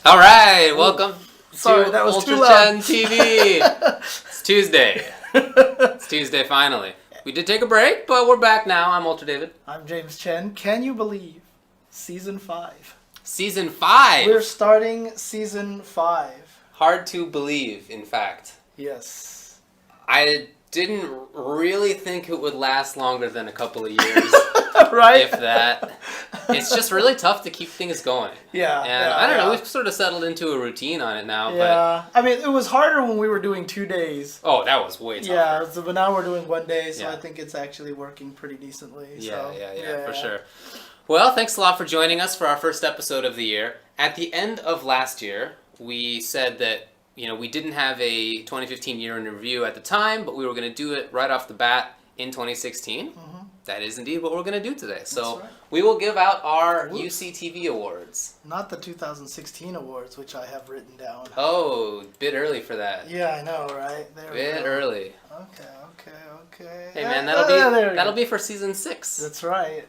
All right, welcome Sorry, to that was too loud. UltraChenTV. It's Tuesday. It's Tuesday finally. We did take a break, but we're back now. I'm UltraDavid. I'm James Chen. Can you believe Season 5? Season 5. We're starting Season 5. Hard to believe, in fact. Yes. I didn't really think it would last longer than a couple of years. Right? If that. It's just really tough to keep things going. Yeah. And I don't know, we've sort of settled into a routine on it now. Yeah. I mean, it was harder when we were doing 2 days. Oh, that was way tougher. Yeah, but now we're doing 1 day, so Yeah. I think it's actually working pretty decently. Yeah, for sure. Well, thanks a lot for joining us for our first episode of the year. At the end of last year, we said that, we didn't have a 2015 year in review at the time, but we were going to do it right off the bat in 2016. Mm-hmm. That is indeed what we're going to do today. So we will give out our UCTV Awards. Not the 2016 awards, which I have written down. Oh, bit early for that. Yeah, I know, right? Bit early. Okay. Hey man, that'll be for season 6. That's right.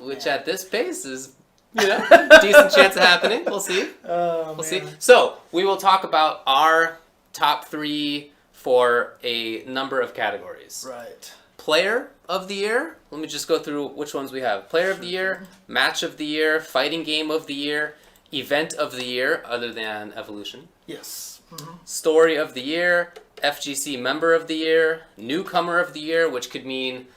Which at this pace is, decent chance of happening. We'll see. We'll see. So we will talk about our top 3 for a number of categories. Right. Player of the year. Let me just go through which ones we have. Player of the year, match of the year, fighting game of the year, event of the year, other than Evolution. Yes. Mm-hmm. Story of the year, FGC Member of the year, Newcomer of the year, which could mean,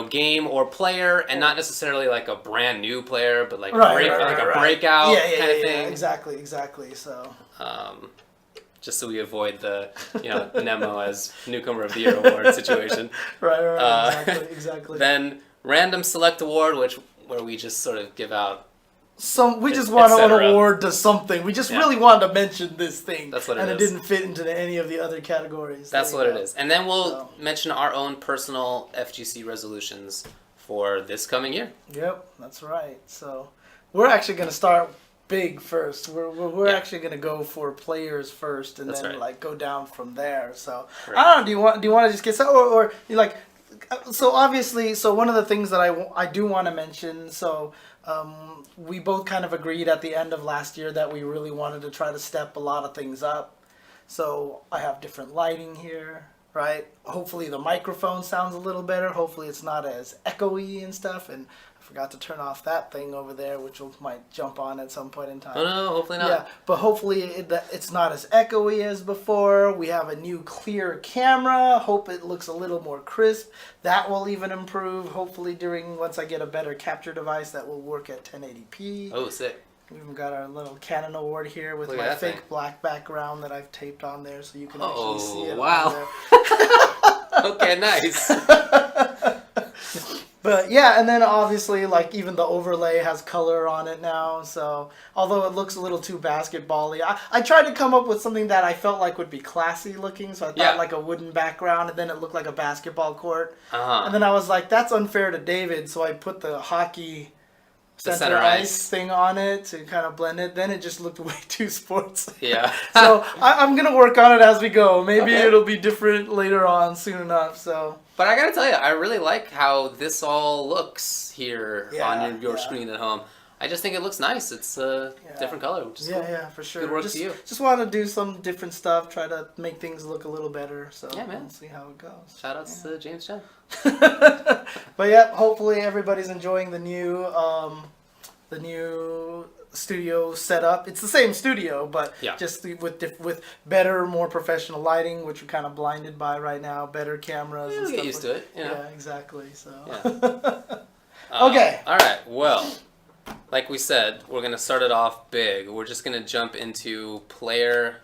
game or player, and not necessarily like a brand new player, but like a breakout kind of thing. Exactly. So. Just so we avoid the, Nemo as Newcomer of the Year award situation. Right. Exactly. Then Random Select Award, where we just sort of give out. We just want an award to something. We just really wanted to mention this thing. That's what it is. And it didn't fit into any of the other categories. That's what it is. And then we'll mention our own personal FGC resolutions for this coming year. Yep, that's right. So we're actually going to start big first. We're actually going to go for players first, and then go down from there. So I don't know. Do you want to just get started, or you like? So obviously, one of the things that I do want to mention. So we both kind of agreed at the end of last year that we really wanted to try to step a lot of things up. So I have different lighting here, right? Hopefully the microphone sounds a little better. Hopefully it's not as echoey and stuff. And I forgot to turn off that thing over there, which might jump on at some point in time. Oh no, hopefully not. Yeah, but hopefully it's not as echoey as before. We have a new clear camera. Hope it looks a little more crisp. That will even improve. Hopefully once I get a better capture device that will work at 1080p. Oh, sick. We've even got our little Canon award here with my fake black background that I've taped on there, so you can actually see it. Wow. Okay, nice. But yeah, and then obviously even the overlay has color on it now. So although it looks a little too basketball-y, I tried to come up with something that I felt like would be classy looking. So I thought like a wooden background, and then it looked like a basketball court. And then I was like, that's unfair to David. So I put the hockey center ice thing on it to kind of blend it. Then it just looked way too sports. Yeah. So I'm gonna work on it as we go. Maybe it'll be different later on, soon enough. So. But I gotta tell you, I really like how this all looks here on your screen at home. I just think it looks nice. It's a different color, which is cool. Yeah, for sure. Good work to you. Just want to do some different stuff, try to make things look a little better. So we'll see how it goes. Shout outs to James Chen. But yeah, hopefully everybody's enjoying the new studio setup. It's the same studio, but just with better, more professional lighting, which we're kind of blinded by right now. Better cameras. We'll get used to it. Yeah, exactly. So. Yeah. Okay. All right. Well, like we said, we're gonna start it off big. We're just gonna jump into Player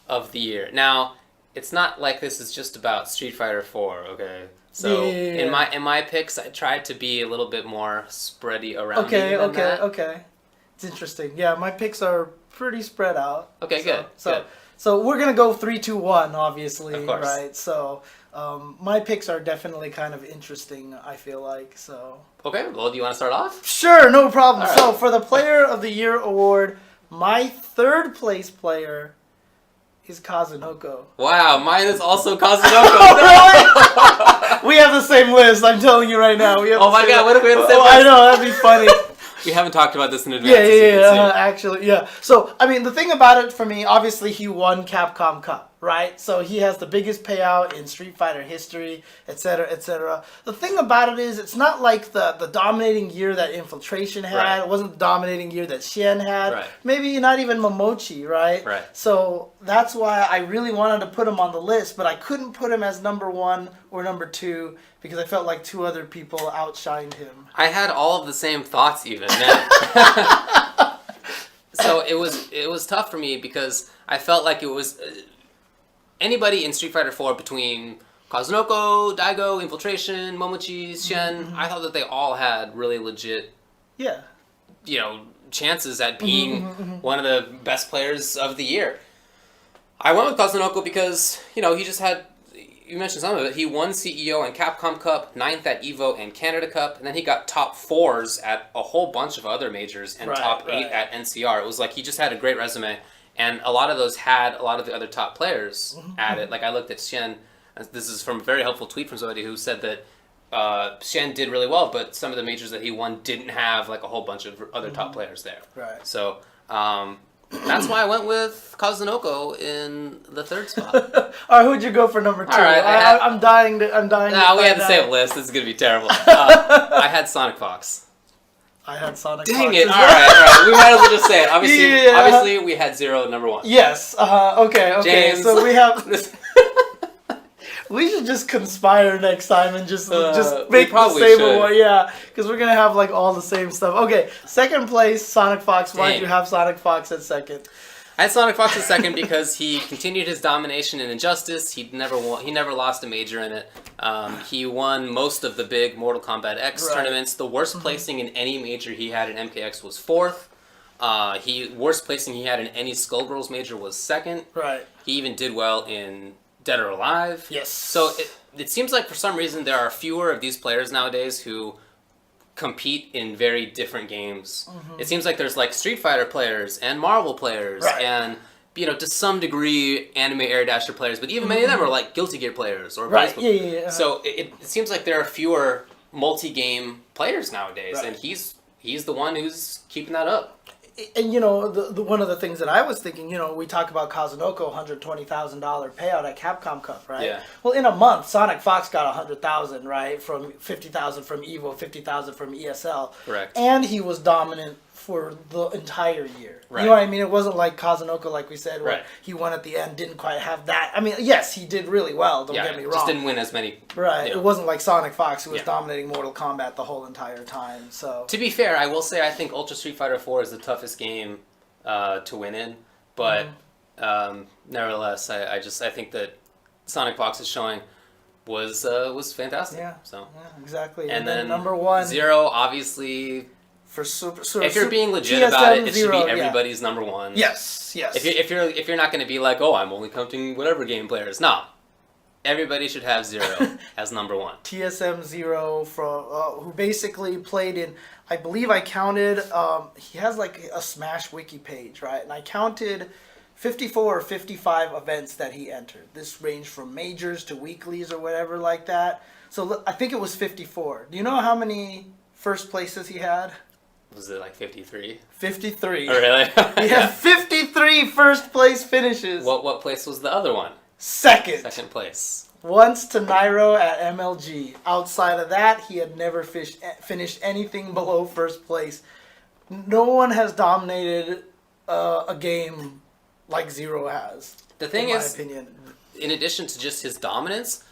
of the Year. Now, it's not like this is just about Street Fighter 4. Okay. So in my picks, I tried to be a little bit more spready around. Okay. It's interesting. Yeah, my picks are pretty spread out. Okay, good. So we're gonna go 3, 2, 1, obviously, of course. Right? So my picks are definitely kind of interesting. I feel like so. Okay. Well, do you want to start off? Sure, no problem. Right. So for the Player of the Year award, my 3rd place player is Kazunoko. Wow, mine is also Kazunoko. Oh, really? We have the same list. I'm telling you right now. Oh my god, what if we had the same list? I know, that'd be funny. We haven't talked about this in advance. Actually, yeah. So, I mean, the thing about it for me, obviously, he won Capcom Cup, right? So he has the biggest payout in Street Fighter history, etc., etc. The thing about it is, it's not like the dominating year that Infiltration had. Right. It wasn't the dominating year that Shen had. Right. Maybe not even Momochi, right? Right. So that's why I really wanted to put him on the list, but I couldn't put him as number 1 or number 2 because I felt like 2 other people outshined him. I had all of the same thoughts even. So it was tough for me because I felt like it was anybody in Street Fighter 4 between Kazunoko, Daigo, Infiltration, Momochi, Shen. I thought that they all had really legit, chances at being one of the best players of the year. I went with Kazunoko because he just had. You mentioned some of it. He won CEO and Capcom Cup, 9th at EVO and Canada Cup, and then he got top 4s at a whole bunch of other majors and top 8 at NCR. It was like he just had a great resume, and a lot of those had a lot of the other top players at it. Like I looked at Shen. This is from a very helpful tweet from somebody who said that Shen did really well, but some of the majors that he won didn't have like a whole bunch of other top players there. Right. So. That's why I went with Kazunoko in the 3rd spot. All right, who'd you go for number 2? All right, I'm dying to. Nah, we had the same list. This is gonna be terrible. I had Sonic Fox. I had Sonic Dang Fox. it! All right. We might as well just say it. Obviously, we had 0 number 1. Yes. Okay. James. So we have. We should just conspire next time and just make the same one. Yeah, because we're gonna have like all the same stuff. Okay, 2nd place, Sonic Fox. Why did you have Sonic Fox at 2nd? I had Sonic Fox at 2nd because he continued his domination in Injustice. He never lost a major in it. He won most of the big Mortal Kombat X tournaments. The worst placing in any major he had in MKX was 4th. Worst placing he had in any Skullgirls major was 2nd. Right. He even did well in Dead or Alive. Yes. So it seems like for some reason there are fewer of these players nowadays who compete in very different games. It seems like there's like Street Fighter players and Marvel players and to some degree anime Air Dasher players, but even many of them are like Guilty Gear players or Facebook. Yeah. So it seems like there are fewer multi-game players nowadays, and he's the one who's keeping that up. And the one of the things that I was thinking, we talk about Kazunoko, $120,000 payout at Capcom Cup, right? Yeah. Well, in a month, Sonic Fox got $100,000, right? From $50,000 from EVO, $50,000 from ESL. Correct. And he was dominant for the entire year. Right. You know what I mean? It wasn't like Kazunoko, like we said, where Right. he won at the end, didn't quite have that. I mean, yes, he did really well, don't get me wrong. Just didn't win as many. Right. It wasn't like Sonic Fox, who was dominating Mortal Kombat the whole entire time. So to be fair, I will say I think Ultra Street Fighter 4 is the toughest game to win in, but nevertheless, I think that Sonic Fox's showing was fantastic. Yeah. So exactly. And then number 1, 0, obviously. For super, if you're being legit about it, it should be everybody's number 1. Yes. If you're not going to be like, oh, I'm only counting whatever game players. No, everybody should have 0 as number 1. TSM 0 from who basically played in. I believe I counted. He has like a Smash wiki page, right? And I counted 54 or 55 events that he entered. This ranged from majors to weeklies or whatever like that. So I think it was 54. Do you know how many first places he had? Was it like 53? 53. Oh, really? He had 53 first place finishes. What place was the other one? Second place. Once to Nairo at MLG. Outside of that, he had never finished anything below first place. No one has dominated a game like 0 has. The thing is, in my opinion, in addition to just his dominance,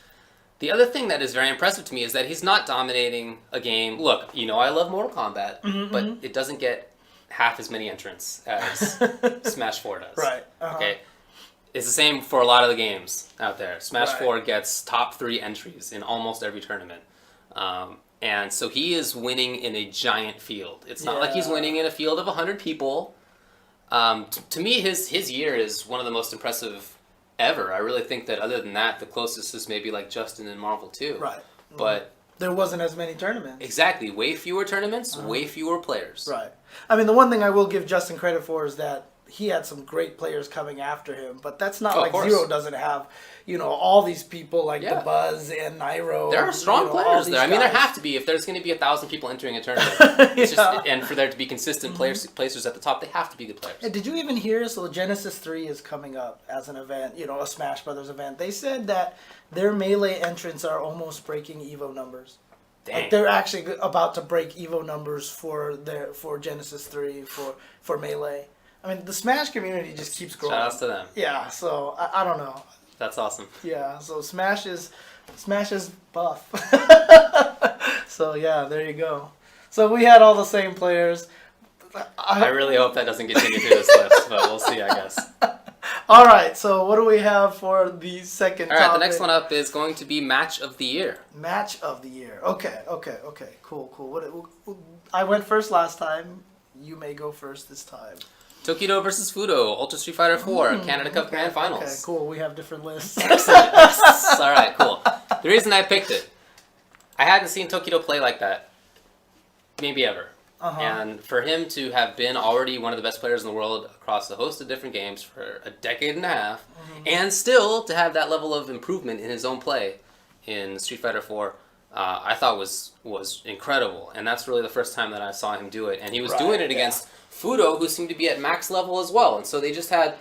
the other thing that is very impressive to me is that he's not dominating a game. Look, I love Mortal Kombat, but it doesn't get half as many entrants as Smash 4 does. Right. Okay. It's the same for a lot of the games out there. Smash 4 gets top 3 entries in almost every tournament. And so he is winning in a giant field. It's not like he's winning in a field of 100 people. To me, his year is one of the most impressive ever. I really think that other than that, the closest is maybe like Justin and Marvel 2. Right. But there wasn't as many tournaments. Exactly. Way fewer tournaments, way fewer players. Right. I mean, the one thing I will give Justin credit for is that he had some great players coming after him, but that's not Of course. Zero doesn't have, all these people like the Buzz and Nairo. There are strong players there. I mean, there have to be. If there's going to be 1,000 people entering a tournament, and for there to be consistent placers at the top, they have to be good players. And did you even hear? So Genesis 3 is coming up as an event, a Smash Brothers event. They said that their Melee entrants are almost breaking Evo numbers. Dang. Like they're actually about to break Evo numbers for Genesis 3 for Melee. I mean, the Smash community just keeps growing. Shout outs to them. Yeah, so I don't know. That's awesome. Yeah, so Smash is buff. So yeah, there you go. So we had all the same players. I really hope that doesn't continue through this list, but we'll see, I guess. All right, so what do we have for the second topic? All right, the next one up is going to be Match of the Year. Match of the Year. Okay. Cool. I went first last time. You may go first this time. Tokido versus Fudo, Ultra Street Fighter 4, Canada Cup Grand Finals. Okay, cool. We have different lists. Excellent. Yes. All right, cool. The reason I picked it, I hadn't seen Tokido play like that, maybe ever. And for him to have been already one of the best players in the world across a host of different games for a decade and a half, and still to have that level of improvement in his own play in Street Fighter 4, I thought was incredible. And that's really the first time that I saw him do it. And he was doing it against Fudo, who seemed to be at max level as well. And so they just had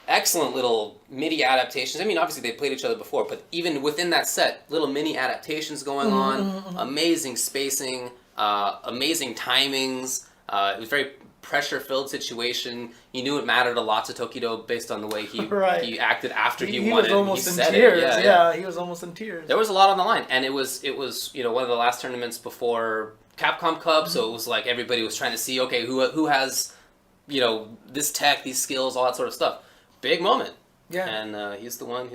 excellent little mini adaptations. I mean, obviously they played each other before, but even within that set, little mini adaptations going on, amazing spacing, amazing timings. It was a very pressure-filled situation. You knew it mattered a lot to Tokido based on the way he acted after he won it. He was almost in tears. Yeah, he was almost in tears. There was a lot on the line, and it was one of the last tournaments before Capcom Cup, so it was like everybody was trying to see, okay, who has this tech, these skills, all that sort of stuff. Big moment. Yeah. And he's the one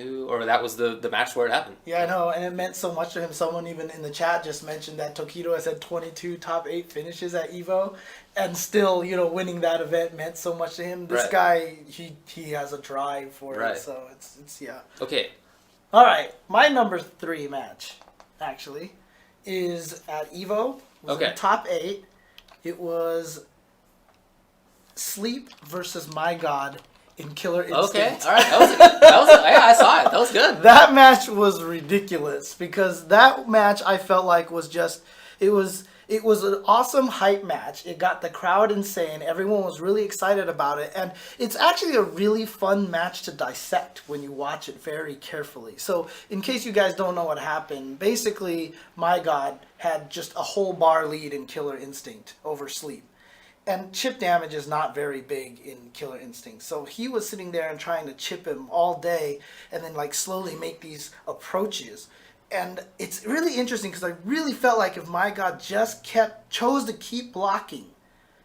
that was the match where it happened. Yeah, I know, and it meant so much to him. Someone even in the chat just mentioned that Tokido has had 22 top 8 finishes at EVO, and still, winning that event meant so much to him. This guy, he has a drive for it, so it's yeah. Okay. All right, my number 3 match, actually, is at EVO. It was in top 8. It was Sleep versus My God in Killer Instinct. Okay, all right. Yeah, I saw it. That was good. That match was ridiculous because that match I felt like was just it was an awesome hype match. It got the crowd insane. Everyone was really excited about it, and it's actually a really fun match to dissect when you watch it very carefully. So, in case you guys don't know what happened, basically, My God had just a whole bar lead in Killer Instinct over Sleep. And chip damage is not very big in Killer Instinct. So he was sitting there and trying to chip him all day and then slowly make these approaches. And it's really interesting because I really felt like if My God just chose to keep blocking,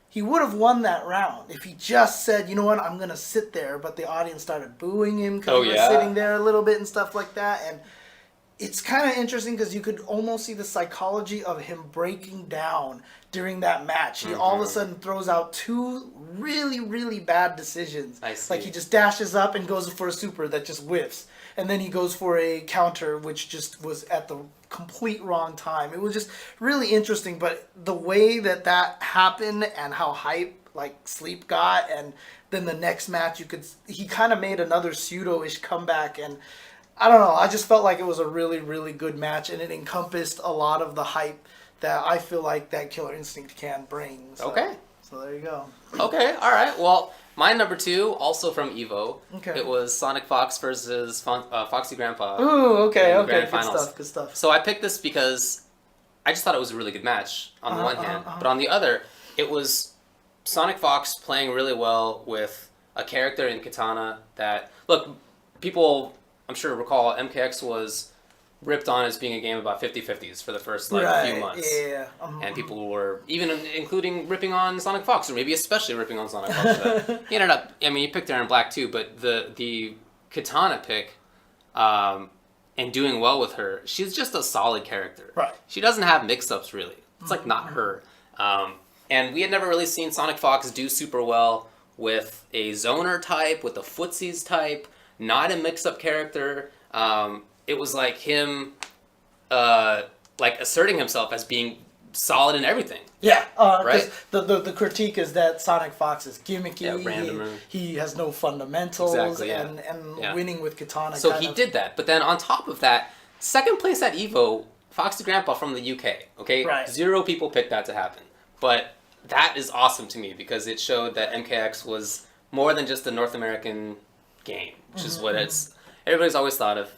he would have won that round. If he just said, you know what, I'm going to sit there. But the audience started booing him because he was sitting there a little bit and stuff like that. And it's kind of interesting because you could almost see the psychology of him breaking down during that match. He all of a sudden throws out 2 really, really bad decisions. I see. Like he just dashes up and goes for a super that just whiffs. And then he goes for a counter which just was at the complete wrong time. It was just really interesting. But the way that happened and how hype Sleep got, and then the next match he kind of made another pseudo-ish comeback, and I don't know. I just felt like it was a really, really good match, and it encompassed a lot of the hype that I feel like that Killer Instinct can bring. So, okay. So there you go. Okay, all right. Well, my number 2, also from EVO. Okay. It was Sonic Fox versus Foxy Grandpa. Ooh, okay. Grand Good Finals. stuff. Good stuff. So I picked this because I just thought it was a really good match on the one hand, but on the other, it was Sonic Fox playing really well with a character in Katana that, look, people, I'm sure, recall MKX was ripped on as being a game about 50-50s for the first few months. Yeah. And people were even including ripping on Sonic Fox, or maybe especially ripping on Sonic Fox. He ended up, he picked Aaron Black too, but the Katana pick and doing well with her, she's just a solid character. Right. She doesn't have mix-ups really. It's not her. And we had never really seen Sonic Fox do super well with a zoner type, with a footsies type, not a mix-up character. It was like him, asserting himself as being solid in everything. Yeah, right. The critique is that Sonic Fox is gimmicky. Yeah, random. He has no fundamentals, exactly, yeah. and winning with Katana. So he did that, but then on top of that, second place at Evo, Fox the Grandpa from the UK. Okay, right. 0 people picked that to happen, but that is awesome to me because it showed that MKX was more than just a North American game, which is what everybody's always thought of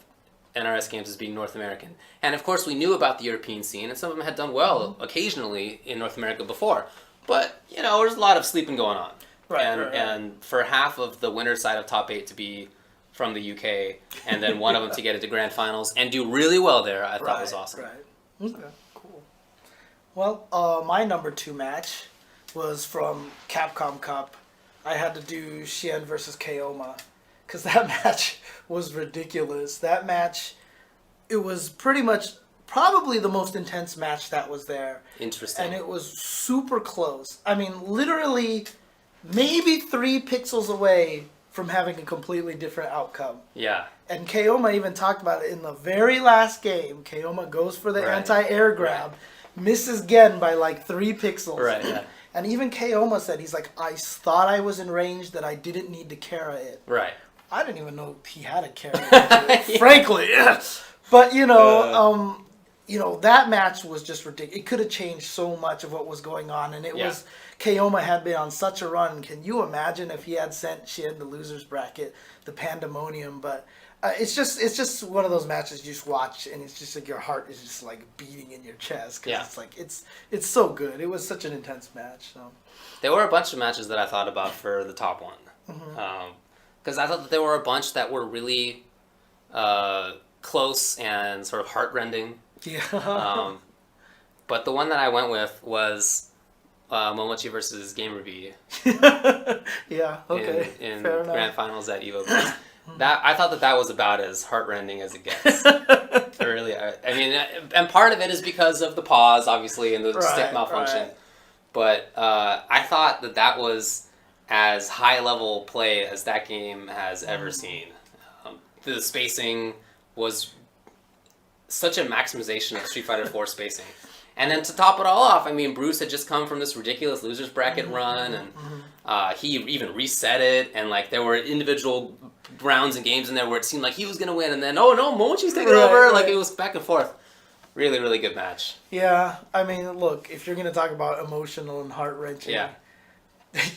NRS games as being North American. And of course we knew about the European scene, and some of them had done well occasionally in North America before. But, you know, there's a lot of sleeping going on. Right, and for half of the winner's side of top 8 to be from the UK, and then one of them to get into grand finals and do really well there, I thought was awesome. Right. Okay, cool. Well, my number 2 match was from Capcom Cup. I had to do Xian versus Keoma, because that match was ridiculous. That match, it was pretty much probably the most intense match that was there. Interesting. And it was super close. I mean, literally maybe 3 pixels away from having a completely different outcome. Yeah. And Keoma even talked about it in the very last game. Keoma goes for the anti-air grab, misses again by like 3 pixels. Right, yeah. And even Keoma said, he's like, I thought I was in range that I didn't need to Kara it. Right. I didn't even know he had a Kara it, frankly. But, you know, that match was just ridiculous. It could have changed so much of what was going on. And it was, Keoma had been on such a run. Can you imagine if he had sent Xian the loser's bracket, the pandemonium? But it's just one of those matches you just watch, and it's just like your heart is just like beating in your chest. Cause it's like, it's so good. It was such an intense match. So there were a bunch of matches that I thought about for the top one. Because I thought that there were a bunch that were really close and sort of heartrending. Yeah. But the one that I went with was Momochi versus Gamerby. Yeah, okay. In Fair grand enough. finals at Evo. I thought that was about as heartrending as it gets. Really, I mean, and part of it is because of the pause, obviously, and the stick malfunction. Right. But I thought that was as high level play as that game has ever seen. The spacing was such a maximization of Street Fighter IV spacing. And then to top it all off, I mean, Bruce had just come from this ridiculous losers bracket run, and he even reset it, and like there were individual rounds and games in there where it seemed like he was going to win, and then, oh no, Momochi's taking over. Right. Like, it was back and forth. Really, really good match. Yeah, I mean, look, if you're going to talk about emotional and heart-wrenching,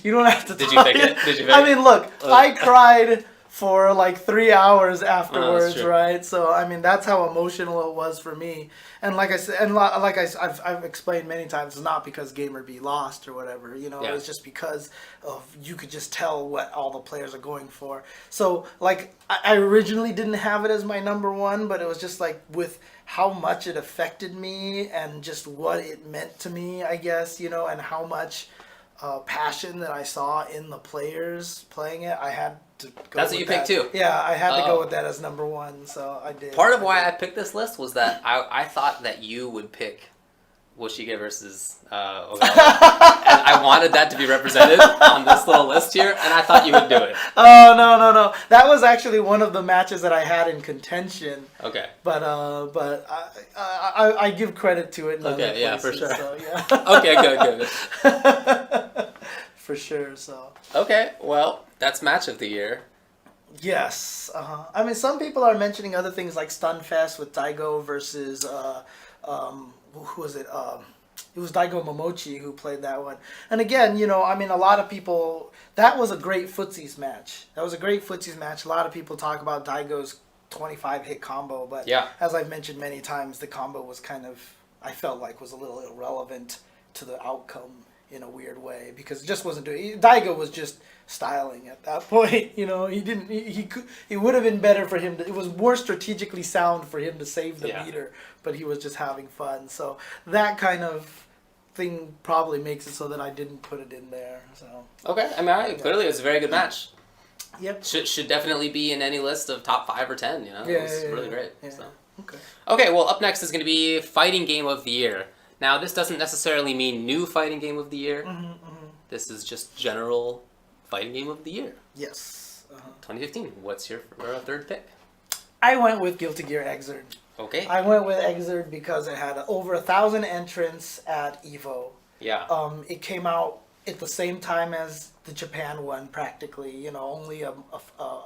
you don't have to Did you pick it? Did you pick I mean, look, I cried for like 3 hours afterwards, right? So I mean, that's how emotional it was for me. And like I said, and like I've explained many times, it's not because Gamer B lost or whatever. You know, it's just because of you could just tell what all the players are going for. So like I originally didn't have it as my number 1, but it was just like with how much it affected me and just what it meant to me, I guess, you know, and how much passion that I saw in the players playing it, I had to go That's what you picked too? Yeah, I had to go with that as number 1, so I did. Part of why I picked this list was that I thought that you would pick Woshige versus Ogawa. And I wanted that to be represented on this little list here, and I thought you would do it. Oh, no. That was actually one of the matches that I had in contention. Okay. But I give credit to it in other places, yeah, for sure. So, yeah. Okay, good. For sure, so. Okay, well, that's match of the year. Yes. I mean, some people are mentioning other things like Stunfest with Daigo versus who was it? It was Daigo Momochi who played that one. And again, you know, I mean, a lot of people, that was a great footsies match. A lot of people talk about Daigo's 25-hit combo, but as I've mentioned many times, the combo was kind of, I felt like, was a little irrelevant to the outcome in a weird way, because it just wasn't doing. Daigo was just styling at that point. You know, he didn't. He could. It would have been better for him. It was more strategically sound for him to save the meter, but he was just having fun. So that kind of thing probably makes it so that I didn't put it in there. So okay, I mean, clearly it's a very good match. Yep. Should definitely be in any list of top 5 or 10. You know, it was really great. Yeah. So. Okay. Okay. Well, up next is going to be Fighting Game of the Year. Now, this doesn't necessarily mean new Fighting Game of the Year. This is just general Fighting Game of the Year. Yes. 2015. What's your third pick? I went with Guilty Gear Xrd. Okay. I went with Exerd because it had over 1,000 entrants at EVO. Yeah. It came out at the same time as the Japan one, practically. You know, only a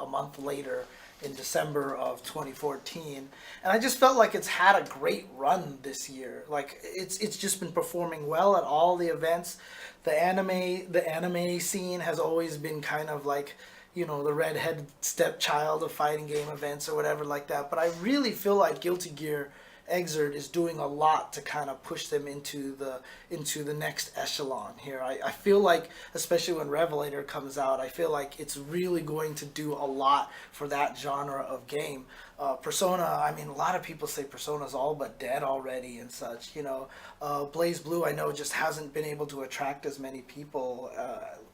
month later in December of 2014, and I just felt like it's had a great run this year. Like it's just been performing well at all the events. The anime scene has always been kind of like, you know, the redhead stepchild of fighting game events or whatever like that. But I really feel like Guilty Gear Exerd is doing a lot to kind of push them into the next echelon here. I feel like, especially when Revelator comes out, I feel like it's really going to do a lot for that genre of game. Persona, I mean, a lot of people say Persona's all but dead already and such, you know. Blaze Blue, I know, just hasn't been able to attract as many people.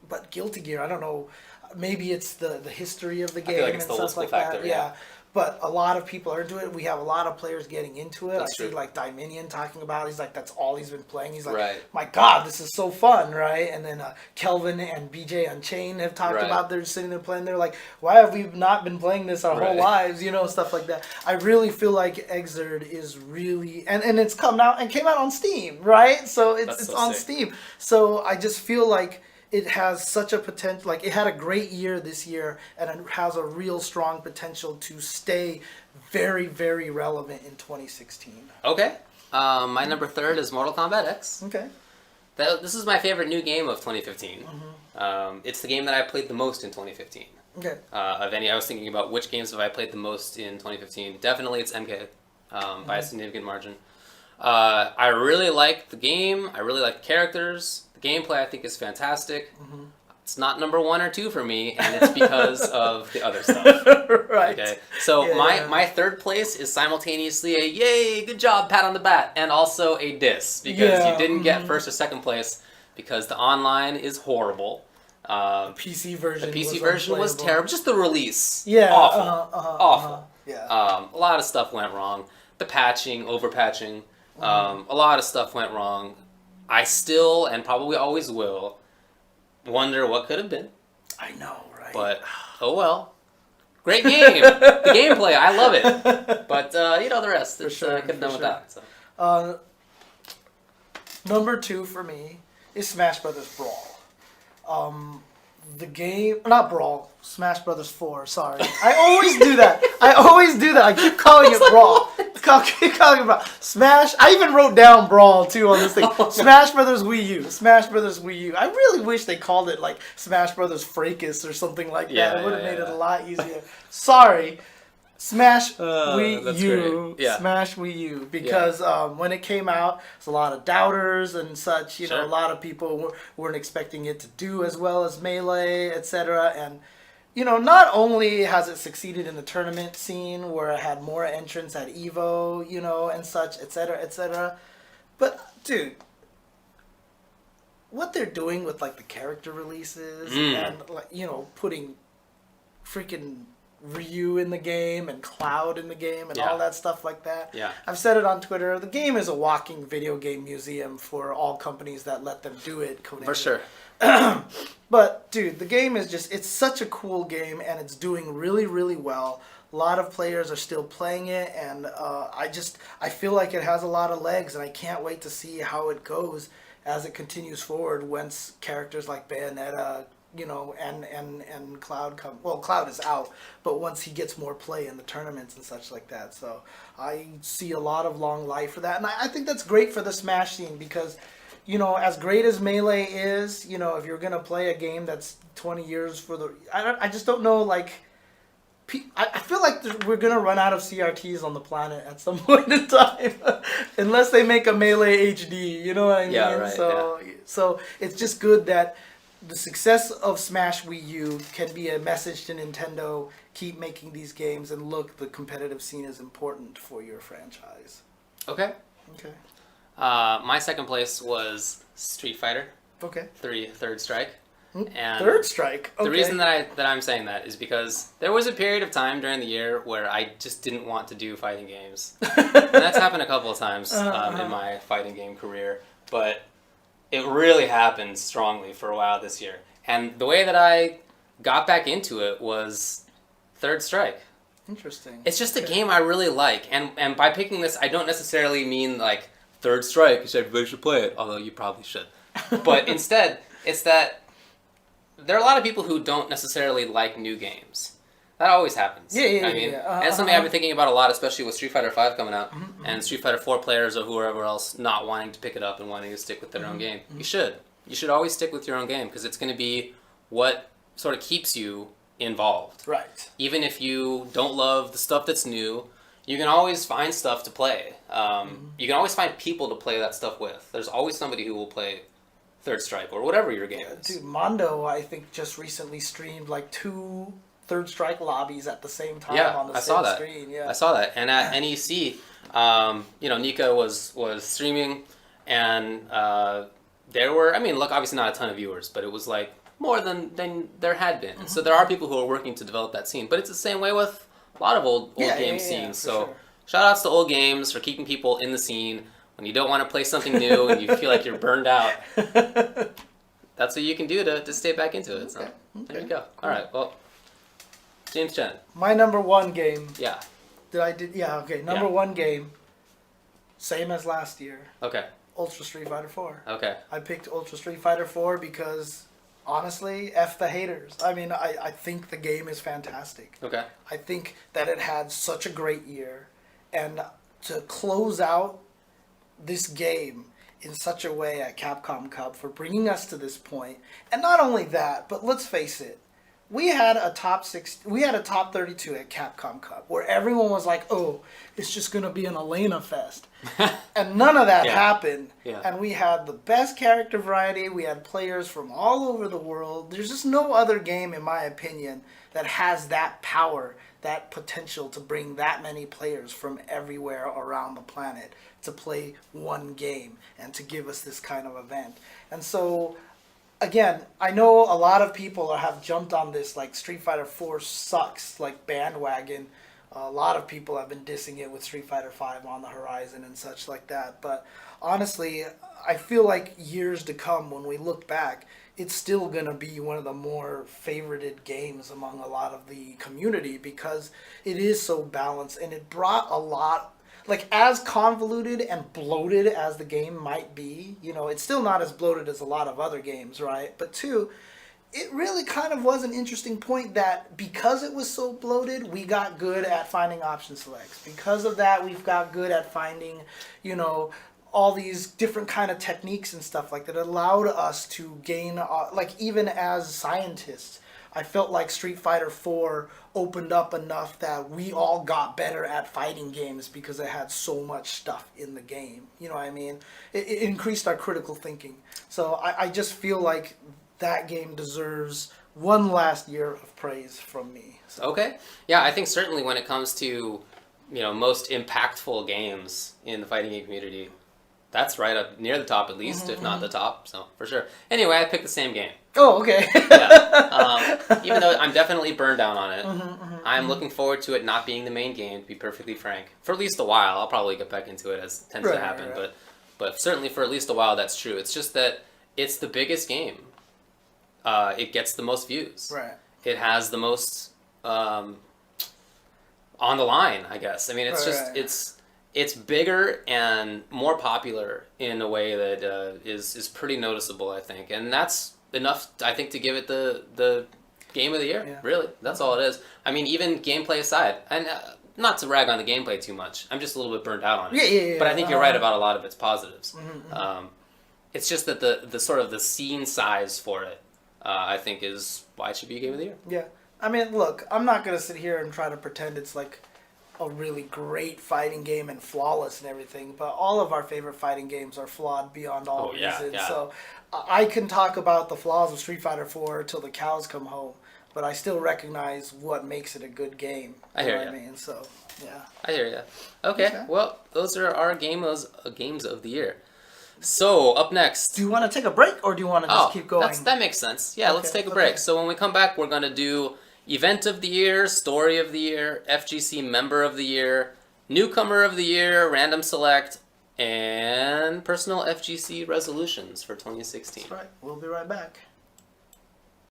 But Guilty Gear, I don't know, maybe it's the history of the game like it's and the stuff like factor, that. Yeah. But a lot of people are into it. We have a lot of players getting into it. That's I see true. like Dominion talking about it. He's like, that's all he's been playing. He's like, Right. my God, this is so fun, right? And then Kelvin and BJ Unchained have talked Right. about they're sitting there playing. They're like, why have we not been playing this our whole Right. lives? You know, stuff like that. I really feel like Exerd is really, and it's come out and came out on Steam, right? So it's so on sick. Steam. So I just feel like it has such a potential, like it had a great year this year, and it has a real strong potential to stay very, very relevant in 2016. Okay. My number 3 is Mortal Kombat X. Okay. This is my favorite new game of 2015. Mm-hmm. It's the game that I played the most in 2015. Okay. Of any, I was thinking about which games have I played the most in 2015. Definitely it's MK, by a significant margin. I really like the game. I really like the characters. The gameplay I think is fantastic. Mm-hmm. It's not number 1 or 2 for me, and it's because of the other stuff. Right. Okay. So Yeah. my third place is simultaneously a yay, good job, pat on the back, and also a diss because Yeah. you didn't get first or second place because the online is horrible. PC version. The PC version was unplayable. terrible. Just the release. Yeah. Awful. Awful. Yeah. A lot of stuff went wrong. The patching, over-patching, a lot of stuff went wrong. I still, and probably always will, wonder what could have been. I know, right? But, oh well. Great game. The gameplay, I love it. But, you know, the rest, it's, sure, I could have done for with sure. that. So. Number 2 for me is Smash Brothers Brawl. The game, not Brawl, Smash Brothers 4, sorry. I always do that. I keep calling it Brawl. Keep calling it Brawl. Smash, I even wrote down Brawl too on this thing. Smash Brothers Wii U. Smash Brothers Wii U. I really wish they called it like Smash Brothers Fracas or something like that. Yeah, It would have yeah, made it yeah. a lot easier. Sorry. Smash Wii that's U, great. Yeah. Smash Wii U, because when it came out, there's a lot of doubters and such. You know, Sure. a lot of people weren't expecting it to do as well as Melee, etc. And you know, not only has it succeeded in the tournament scene where it had more entrants at Evo, you know, and such, etc., but dude, what they're doing with like the character releases and like, you know, putting freaking Ryu in the game and Cloud in the game and Yeah. all that stuff like that. Yeah. I've said it on Twitter. The game is a walking video game museum for all companies that let them do it. Konami. For sure. But dude, the game is just—it's such a cool game, and it's doing really, really well. A lot of players are still playing it, and I feel like it has a lot of legs, and I can't wait to see how it goes as it continues forward. Once characters like Bayonetta, you know, and Cloud come. Well, Cloud is out, but once he gets more play in the tournaments and such like that, so I see a lot of long life for that, and I think that's great for the Smash scene because, you know, as great as Melee is, you know, if you're gonna play a game that's 20 years for the, I just don't know, like, I feel like we're gonna run out of CRTs on the planet at some point in time, unless they make a Melee HD. You know what I mean? Yeah, right, So it's just good that the success of Smash Wii U can be a message to Nintendo. Keep making these games, and look, the competitive scene is important for your franchise. Okay. Okay. My second place was Street Fighter Okay. 3 Third Strike. And Third Strike. Okay. the reason that I'm saying that is because there was a period of time during the year where I just didn't want to do fighting games. And that's happened a couple of times in my fighting game career, but it really happened strongly for a while this year. And the way that I got back into it was Third Strike. Interesting. It's just a game I really like, and by picking this, I don't necessarily mean like Third Strike, because everybody should play it, although you probably should. But instead, it's that there are a lot of people who don't necessarily like new games. That always happens. Yeah. And it's something I've been thinking about a lot, especially with Street Fighter V coming out, and Street Fighter 4 players or whoever else not wanting to pick it up and wanting to stick with their own game. You should. You should always stick with your own game, because it's going to be what sort of keeps you involved. Right. Even if you don't love the stuff that's new, you can always find stuff to play. You can always find people to play that stuff with. There's always somebody who will play Third Strike or whatever your game is. Dude, Mondo, I think, just recently streamed like 2 Third Strike lobbies at the same time on the same screen. Yeah, I saw that. And at NEC, Nika was streaming, and there were, look, obviously not a ton of viewers, but it was like more than there had been. So there are people who are working to develop that scene. But it's the same way with a lot of old game scenes. So sure. Shout outs to old games for keeping people in the scene when you don't want to play something new and you feel like you're burned out. That's what you can do to stay back into it. So there you go. Cool. All right, well, James Chen. My number 1 game. Yeah. Number 1 game. Same as last year. Okay. Ultra Street Fighter 4. Okay. I picked Ultra Street Fighter 4 because, honestly, F the haters. I think the game is fantastic. Okay. I think that it had such a great year. And to close out this game in such a way at Capcom Cup for bringing us to this point. And not only that, but let's face it. We had a top 32 at Capcom Cup where everyone was like, "Oh, it's just gonna be an Elena fest," and none of that happened. Yeah. And we had the best character variety. We had players from all over the world. There's just no other game, in my opinion, that has that power, that potential to bring that many players from everywhere around the planet to play one game and to give us this kind of event. And so, again, I know a lot of people have jumped on this like Street Fighter 4 sucks like bandwagon. A lot of people have been dissing it with Street Fighter 5 on the horizon and such like that. But honestly, I feel like years to come, when we look back, it's still going to be one of the more favorited games among a lot of the community because it is so balanced and it brought a lot. Like, as convoluted and bloated as the game might be, it's still not as bloated as a lot of other games, right? But 2, it really kind of was an interesting point that because it was so bloated, we got good at finding option selects. Because of that, we've got good at finding, all these different kind of techniques and stuff like that allowed us to gain, even as scientists, I felt like Street Fighter 4 opened up enough that we all got better at fighting games because it had so much stuff in the game. You know what I mean? It increased our critical thinking. So I just feel like that game deserves one last year of praise from me. So. Okay. Yeah, I think certainly when it comes to, most impactful games in the fighting game community, that's right up near the top at least, if not the top. So, for sure. Anyway, I picked the same game. Oh, okay. Even though I'm definitely burned out on it, I'm looking forward to it not being the main game, to be perfectly frank. For at least a while. I'll probably get back into it as tends to happen. Right. But certainly for at least a while, that's true. It's just that it's the biggest game. It gets the most views. Right. It has the most on the line, I guess. It's bigger and more popular in a way that is pretty noticeable, I think. And that's enough, I think, to give it the game of the year. Yeah. Really. That's all it is. Even gameplay aside, and not to rag on the gameplay too much, I'm just a little bit burned out on it. Yeah. But I think you're right about a lot of its positives. It's just that the sort of the scene size for it, I think, is why it should be a game of the year. Yeah. Look, I'm not going to sit here and try to pretend it's like a really great fighting game and flawless and everything, but all of our favorite fighting games are flawed beyond all reason. Yeah. So I can talk about the flaws of Street Fighter 4 till the cows come home, but I still recognize what makes it a good game. I hear you. So, yeah. I hear you. Okay, well, those are our games of the year. So, up next... Do you want to take a break, or do you want to just keep going? That makes sense. Yeah, let's take a break. So when we come back, we're going to do Event of the Year, Story of the Year, FGC Member of the Year, Newcomer of the Year, Random Select, and Personal FGC Resolutions for 2016. That's right. We'll be right back.